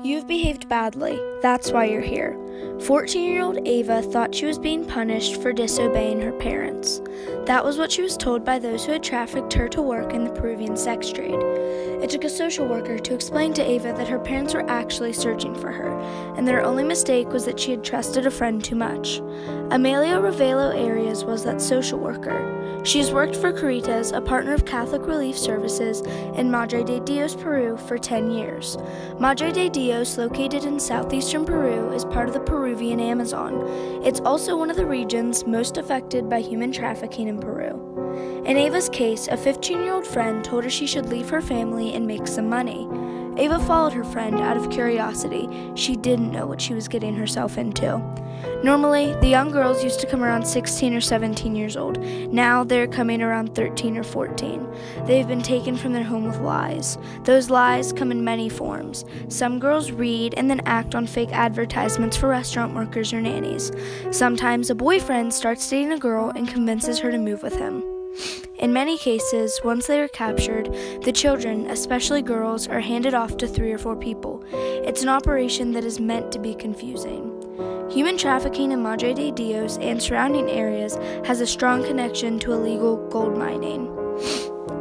You've behaved badly. That's why you're here. 14-year-old Ava thought she was being punished for disobeying her parents. That was what she was told by those who had trafficked her to work in the Peruvian sex trade. It took a social worker to explain to Ava that her parents were actually searching for her, and their only mistake was that she had trusted a friend too much. Amelia Ravelo Arias was that social worker. She has worked for Caritas, a partner of Catholic Relief Services, in Madre de Dios, Peru, for 10 years. Madre de Dios, located in southeastern Peru, is part of the Peruvian Amazon. It's also one of the regions most affected by human trafficking in Peru. In Ava's case, a 15-year-old friend told her she should leave her family and make some money. Ava followed her friend out of curiosity. She didn't know what she was getting herself into. Normally, the young girls used to come around 16 or 17 years old. Now they're coming around 13 or 14. They've been taken from their home with lies. Those lies come in many forms. Some girls read and then act on fake advertisements for restaurant workers or nannies. Sometimes a boyfriend starts dating a girl and convinces her to move with him. In many cases, once they are captured, the children, especially girls, are handed off to 3 or 4 people. It's an operation that is meant to be confusing. Human trafficking in Madre de Dios and surrounding areas has a strong connection to illegal gold mining.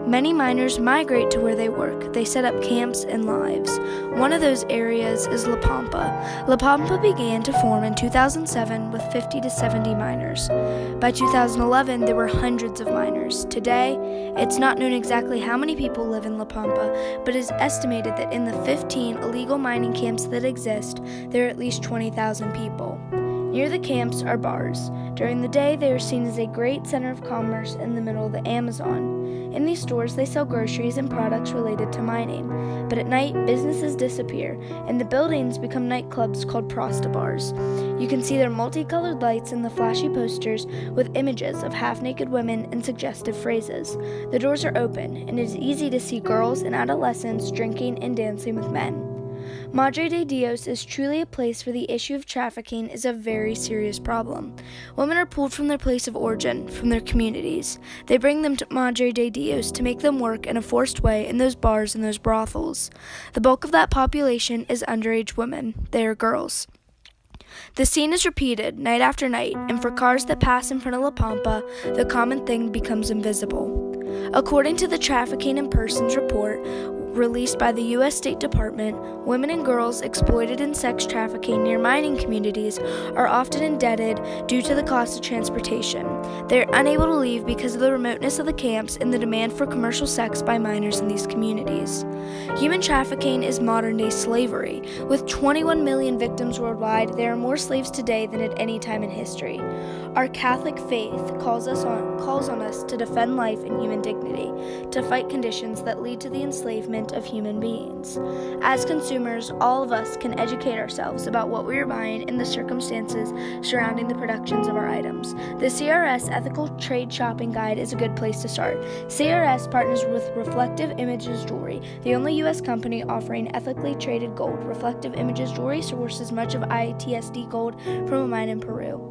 Many miners migrate to where they work. They set up camps and lives. One of those areas is La Pampa. La Pampa began to form in 2007 with 50 to 70 miners. By 2011, there were hundreds of miners. Today, it's not known exactly how many people live in La Pampa, but it is estimated that in the 15 illegal mining camps that exist, there are at least 20,000 people. Near the camps are bars. During the day, they are seen as a great center of commerce in the middle of the Amazon. In these stores, they sell groceries and products related to mining. But at night, businesses disappear, and the buildings become nightclubs called prosti-bars. You can see their multicolored lights and the flashy posters with images of half-naked women and suggestive phrases. The doors are open, and it is easy to see girls and adolescents drinking and dancing with men. Madre de Dios is truly a place where the issue of trafficking is a very serious problem. Women are pulled from their place of origin, from their communities. They bring them to Madre de Dios to make them work in a forced way in those bars and those brothels. The bulk of that population is underage women. They are girls. The scene is repeated night after night, and for cars that pass in front of La Pampa, the common thing becomes invisible. According to the Trafficking in Persons report, released by the U.S. State Department, women and girls exploited in sex trafficking near mining communities are often indebted due to the cost of transportation. They are unable to leave because of the remoteness of the camps and the demand for commercial sex by minors in these communities. Human trafficking is modern-day slavery. With 21 million victims worldwide, there are more slaves today than at any time in history. Our Catholic faith calls on us to defend life and human dignity, to fight conditions that lead to the enslavement of human beings. As consumers, all of us can educate ourselves about what we are buying and the circumstances surrounding the productions of our items. The CRS Ethical Trade Shopping Guide is a good place to start. CRS partners with Reflective Images Jewelry, the only U.S. company offering ethically traded gold. Reflective Images Jewelry sources much of ITSD gold from a mine in Peru.